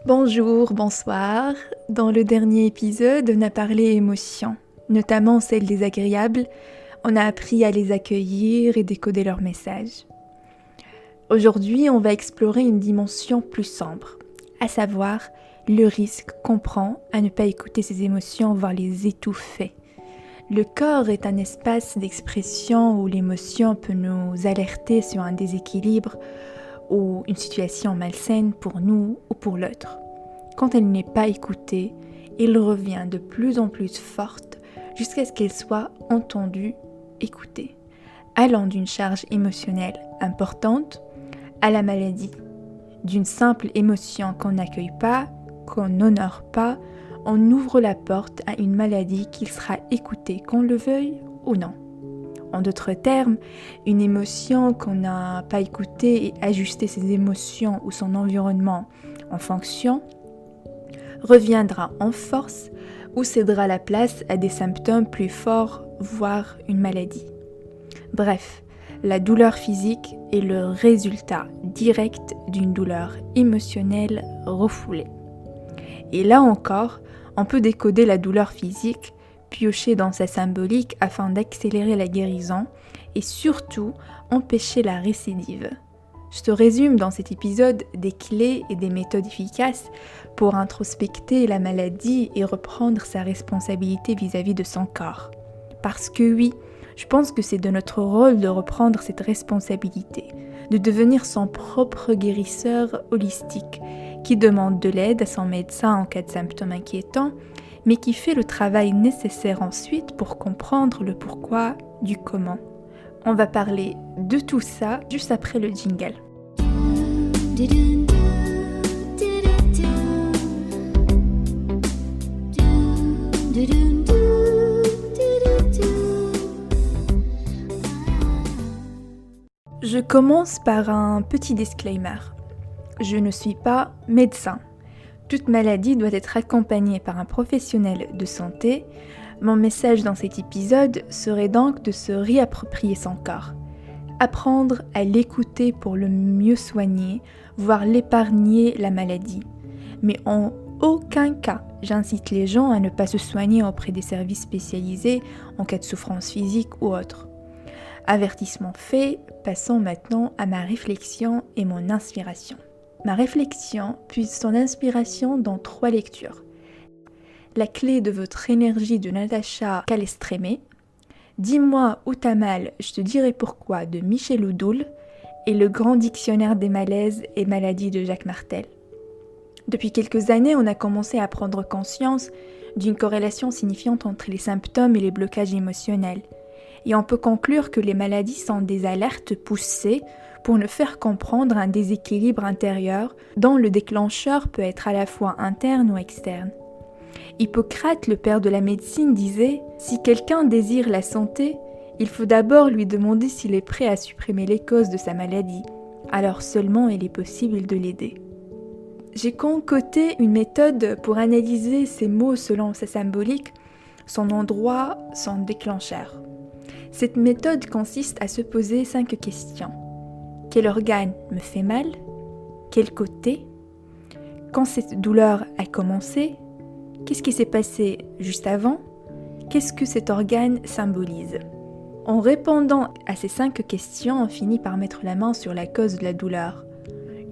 Bonjour, bonsoir. Dans le dernier épisode, on a parlé émotions, notamment celles désagréables. On a appris à les accueillir et décoder leurs messages. Aujourd'hui, on va explorer une dimension plus sombre, à savoir le risque qu'on prend à ne pas écouter ses émotions, voire les étouffer. Le corps est un espace d'expression où l'émotion peut nous alerter sur un déséquilibre ou une situation malsaine pour nous ou pour l'autre. Quand elle n'est pas écoutée, elle revient de plus en plus forte jusqu'à ce qu'elle soit entendue, écoutée, allant d'une charge émotionnelle importante à la maladie, d'une simple émotion qu'on n'accueille pas, qu'on n'honore pas, on ouvre la porte à une maladie qui sera écoutée, qu'on le veuille ou non. En d'autres termes, une émotion qu'on n'a pas écoutée et ajusté ses émotions ou son environnement en fonction, reviendra en force ou cédera la place à des symptômes plus forts, voire une maladie. Bref, la douleur physique est le résultat direct d'une douleur émotionnelle refoulée. Et là encore, on peut décoder la douleur physique, piocher dans sa symbolique afin d'accélérer la guérison et surtout empêcher la récidive. Je te résume dans cet épisode des clés et des méthodes efficaces pour introspecter la maladie et reprendre sa responsabilité vis-à-vis de son corps. Parce que oui, je pense que c'est de notre rôle de reprendre cette responsabilité, de devenir son propre guérisseur holistique, qui demande de l'aide à son médecin en cas de symptômes inquiétants, mais qui fait le travail nécessaire ensuite pour comprendre le pourquoi du comment. On va parler de tout ça juste après le jingle. Je commence par un petit disclaimer. Je ne suis pas médecin. Toute maladie doit être accompagnée par un professionnel de santé. Mon message dans cet épisode serait donc de se réapproprier son corps. Apprendre à l'écouter pour le mieux soigner, voire l'épargner la maladie. Mais en aucun cas, j'incite les gens à ne pas se soigner auprès des services spécialisés en cas de souffrance physique ou autre. Avertissement fait, passons maintenant à ma réflexion et mon inspiration. Ma réflexion puise son inspiration dans 3 lectures. La clé de votre énergie de Natacha Calestrémé, Dis-moi où t'as mal, je te dirai pourquoi de Michel Oudoul et Le grand dictionnaire des malaises et maladies de Jacques Martel. Depuis quelques années, on a commencé à prendre conscience d'une corrélation signifiante entre les symptômes et les blocages émotionnels. Et on peut conclure que les maladies sont des alertes poussées pour nous faire comprendre un déséquilibre intérieur dont le déclencheur peut être à la fois interne ou externe. Hippocrate, le père de la médecine, disait « Si quelqu'un désire la santé, il faut d'abord lui demander s'il est prêt à supprimer les causes de sa maladie. Alors seulement il est possible de l'aider. » J'ai concocté une méthode pour analyser ces mots selon sa symbolique, son endroit, son déclencheur. Cette méthode consiste à se poser 5 questions. Quel organe me fait mal? Quel côté? Quand cette douleur a commencé? Qu'est-ce qui s'est passé juste avant? Qu'est-ce que cet organe symbolise? En répondant à ces 5 questions, on finit par mettre la main sur la cause de la douleur.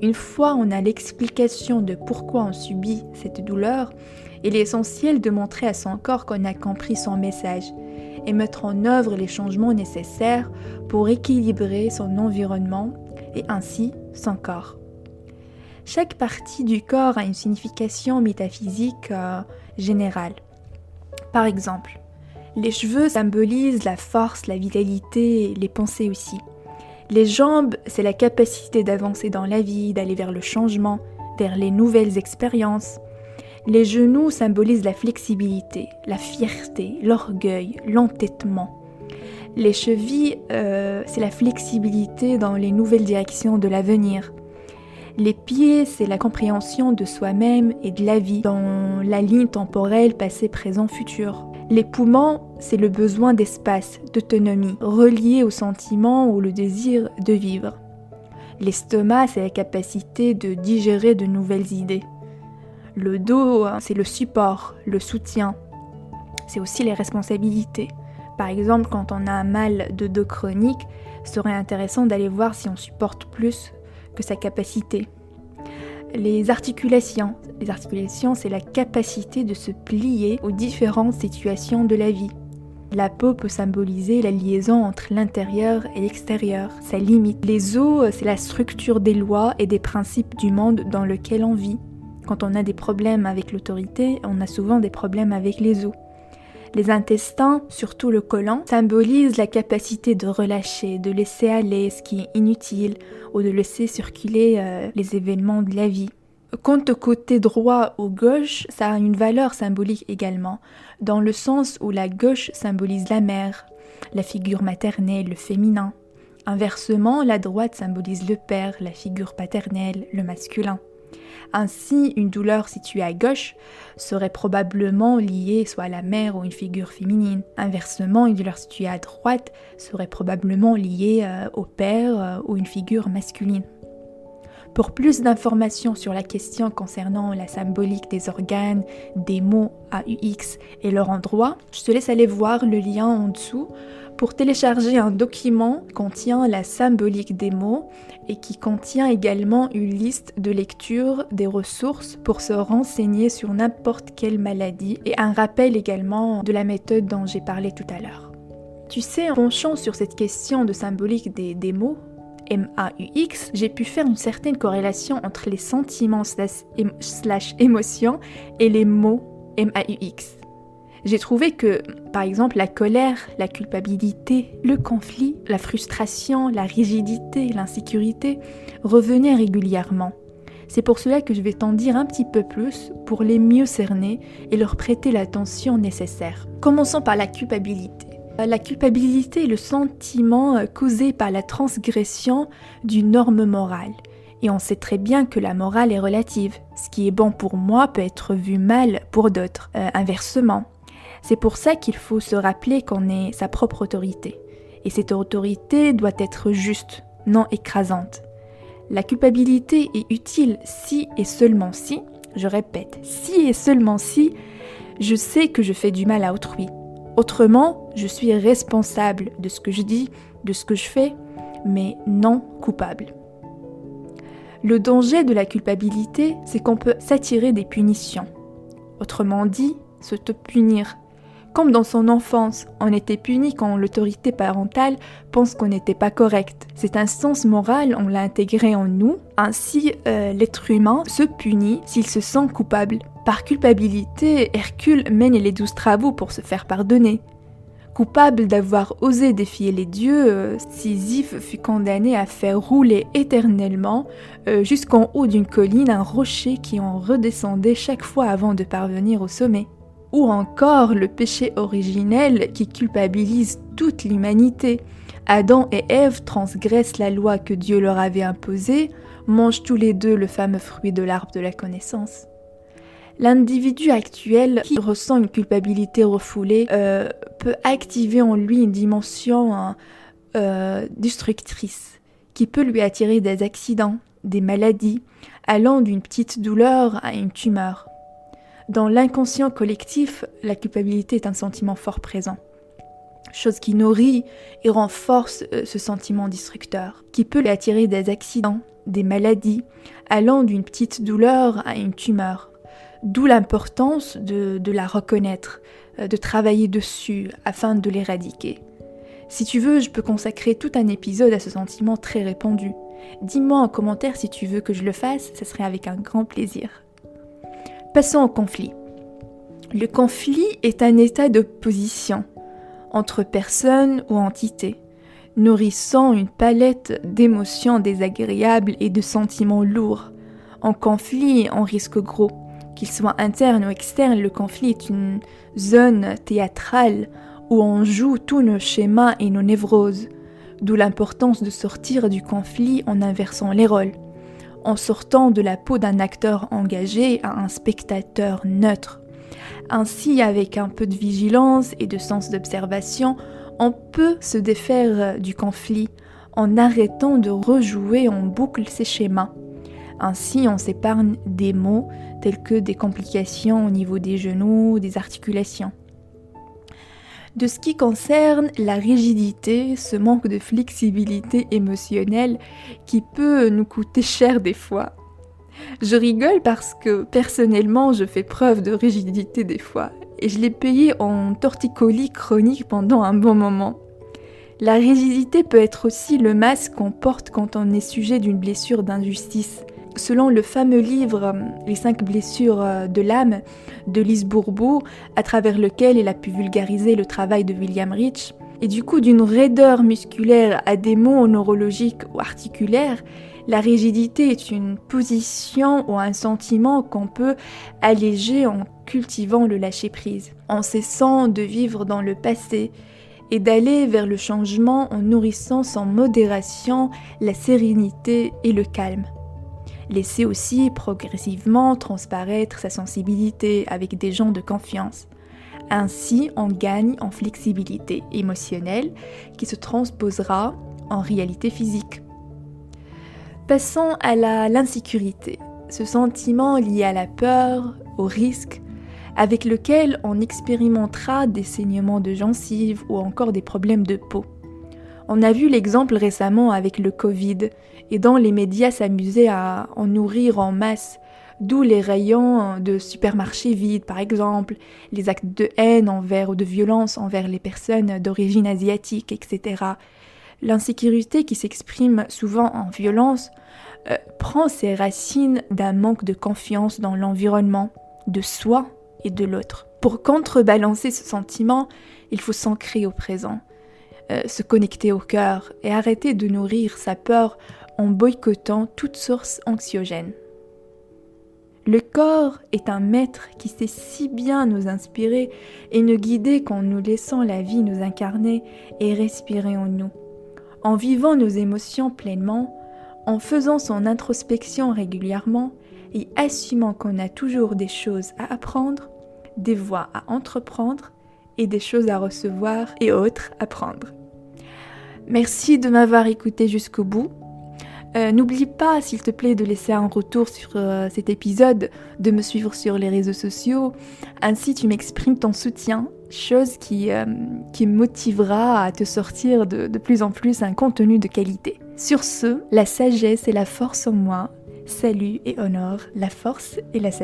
Une fois on a l'explication de pourquoi on subit cette douleur, il est essentiel de montrer à son corps qu'on a compris son message et mettre en œuvre les changements nécessaires pour équilibrer son environnement et ainsi son corps. Chaque partie du corps a une signification métaphysique générale. Par exemple, les cheveux symbolisent la force, la vitalité, les pensées aussi. Les jambes, c'est la capacité d'avancer dans la vie, d'aller vers le changement, vers les nouvelles expériences. Les genoux symbolisent la flexibilité, la fierté, l'orgueil, l'entêtement. Les chevilles, c'est la flexibilité dans les nouvelles directions de l'avenir. Les pieds, c'est la compréhension de soi-même et de la vie dans la ligne temporelle passé, présent, futur. Les poumons, c'est le besoin d'espace, d'autonomie, relié au sentiment ou le désir de vivre. L'estomac, c'est la capacité de digérer de nouvelles idées. Le dos, c'est le support, le soutien. C'est aussi les responsabilités. Par exemple, quand on a un mal de dos chronique, ce serait intéressant d'aller voir si on supporte plus que sa capacité. Les articulations. Les articulations, c'est la capacité de se plier aux différentes situations de la vie. La peau peut symboliser la liaison entre l'intérieur et l'extérieur, sa limite. Les os, c'est la structure des lois et des principes du monde dans lequel on vit. Quand on a des problèmes avec l'autorité, on a souvent des problèmes avec les os. Les intestins, surtout le côlon, symbolisent la capacité de relâcher, de laisser aller ce qui est inutile ou de laisser circuler les événements de la vie. Quant au côté droit ou gauche, ça a une valeur symbolique également, dans le sens où la gauche symbolise la mère, la figure maternelle, le féminin. Inversement, la droite symbolise le père, la figure paternelle, le masculin. Ainsi, une douleur située à gauche serait probablement liée soit à la mère ou une figure féminine. Inversement, une douleur située à droite serait probablement liée au père ou une figure masculine. Pour plus d'informations sur la question concernant la symbolique des organes, des mots AUX et leur endroit, je te laisse aller voir le lien en dessous pour télécharger un document qui contient la symbolique des mots et qui contient également une liste de lecture des ressources pour se renseigner sur n'importe quelle maladie et un rappel également de la méthode dont j'ai parlé tout à l'heure. Tu sais, en penchant sur cette question de symbolique des mots, MAUX, j'ai pu faire une certaine corrélation entre les sentiments / émotions et les mots MAUX. J'ai trouvé que, par exemple, la colère, la culpabilité, le conflit, la frustration, la rigidité, l'insécurité revenaient régulièrement. C'est pour cela que je vais t'en dire un petit peu plus pour les mieux cerner et leur prêter l'attention nécessaire. Commençons par la culpabilité. La culpabilité est le sentiment causé par la transgression d'une norme morale. Et on sait très bien que la morale est relative. Ce qui est bon pour moi peut être vu mal pour d'autres. Inversement. C'est pour ça qu'il faut se rappeler qu'on est sa propre autorité. Et cette autorité doit être juste, non écrasante. La culpabilité est utile si et seulement si, je répète, si et seulement si, je sais que je fais du mal à autrui. Autrement, je suis responsable de ce que je dis, de ce que je fais, mais non coupable. Le danger de la culpabilité, c'est qu'on peut s'attirer des punitions. Autrement dit, se te punir. Comme dans son enfance, on était puni quand l'autorité parentale pense qu'on n'était pas correct. Cette instance morale, on l'a intégrée en nous. Ainsi, l'être humain se punit s'il se sent coupable. Par culpabilité, Hercule mène les 12 travaux pour se faire pardonner. Coupable d'avoir osé défier les dieux, Sisyphe fut condamné à faire rouler éternellement jusqu'en haut d'une colline un rocher qui en redescendait chaque fois avant de parvenir au sommet. Ou encore le péché originel qui culpabilise toute l'humanité. Adam et Ève transgressent la loi que Dieu leur avait imposée, mangent tous les deux le fameux fruit de l'arbre de la connaissance. L'individu actuel qui ressent une culpabilité refoulée peut activer en lui une dimension destructrice qui peut lui attirer des accidents, des maladies, allant d'une petite douleur à une tumeur. Dans l'inconscient collectif, la culpabilité est un sentiment fort présent, chose qui nourrit et renforce ce sentiment destructeur, qui peut lui attirer des accidents, des maladies, allant d'une petite douleur à une tumeur. D'où l'importance de la reconnaître, de travailler dessus afin de l'éradiquer. Si tu veux, je peux consacrer tout un épisode à ce sentiment très répandu. Dis-moi en commentaire si tu veux que je le fasse, ce serait avec un grand plaisir. Passons au conflit. Le conflit est un état d'opposition entre personnes ou entités, nourrissant une palette d'émotions désagréables et de sentiments lourds. En conflit, on risque gros. Qu'il soit interne ou externe, le conflit est une zone théâtrale où on joue tous nos schémas et nos névroses, d'où l'importance de sortir du conflit en inversant les rôles, en sortant de la peau d'un acteur engagé à un spectateur neutre. Ainsi, avec un peu de vigilance et de sens d'observation, on peut se défaire du conflit en arrêtant de rejouer en boucle ces schémas. Ainsi, on s'épargne des maux tels que des complications au niveau des genoux, des articulations. De ce qui concerne la rigidité, ce manque de flexibilité émotionnelle qui peut nous coûter cher des fois. Je rigole parce que personnellement, je fais preuve de rigidité des fois et je l'ai payé en torticolis chronique pendant un bon moment. La rigidité peut être aussi le masque qu'on porte quand on est sujet d'une blessure d'injustice. Selon le fameux livre Les 5 blessures de l'âme de Lise Bourbeau, à travers lequel elle a pu vulgariser le travail de William Rich, et du coup d'une raideur musculaire à des maux neurologiques ou articulaires, la rigidité est une position ou un sentiment qu'on peut alléger en cultivant le lâcher-prise, en cessant de vivre dans le passé et d'aller vers le changement en nourrissant sans modération la sérénité et le calme. Laisser aussi progressivement transparaître sa sensibilité avec des gens de confiance. Ainsi, on gagne en flexibilité émotionnelle qui se transposera en réalité physique. Passons à l'insécurité, ce sentiment lié à la peur, au risque, avec lequel on expérimentera des saignements de gencives ou encore des problèmes de peau. On a vu l'exemple récemment avec le Covid, et dont les médias s'amusaient à en nourrir en masse, d'où les rayons de supermarchés vides par exemple, les actes de haine envers ou de violence envers les personnes d'origine asiatique, etc. L'insécurité qui s'exprime souvent en violence prend ses racines d'un manque de confiance dans l'environnement, de soi et de l'autre. Pour contrebalancer ce sentiment, il faut s'ancrer au présent, se connecter au cœur et arrêter de nourrir sa peur en boycottant toute source anxiogène. Le corps est un maître qui sait si bien nous inspirer et nous guider qu'en nous laissant la vie nous incarner et respirer en nous. En vivant nos émotions pleinement, en faisant son introspection régulièrement et assumant qu'on a toujours des choses à apprendre, des voies à entreprendre et des choses à recevoir et autres à prendre. Merci de m'avoir écouté jusqu'au bout. N'oublie pas, s'il te plaît, de laisser un retour sur cet épisode, de me suivre sur les réseaux sociaux. Ainsi, tu m'exprimes ton soutien, chose qui me motivera à te sortir de plus en plus un contenu de qualité. Sur ce, la sagesse et la force en moi. Salut et honore la force et la sagesse.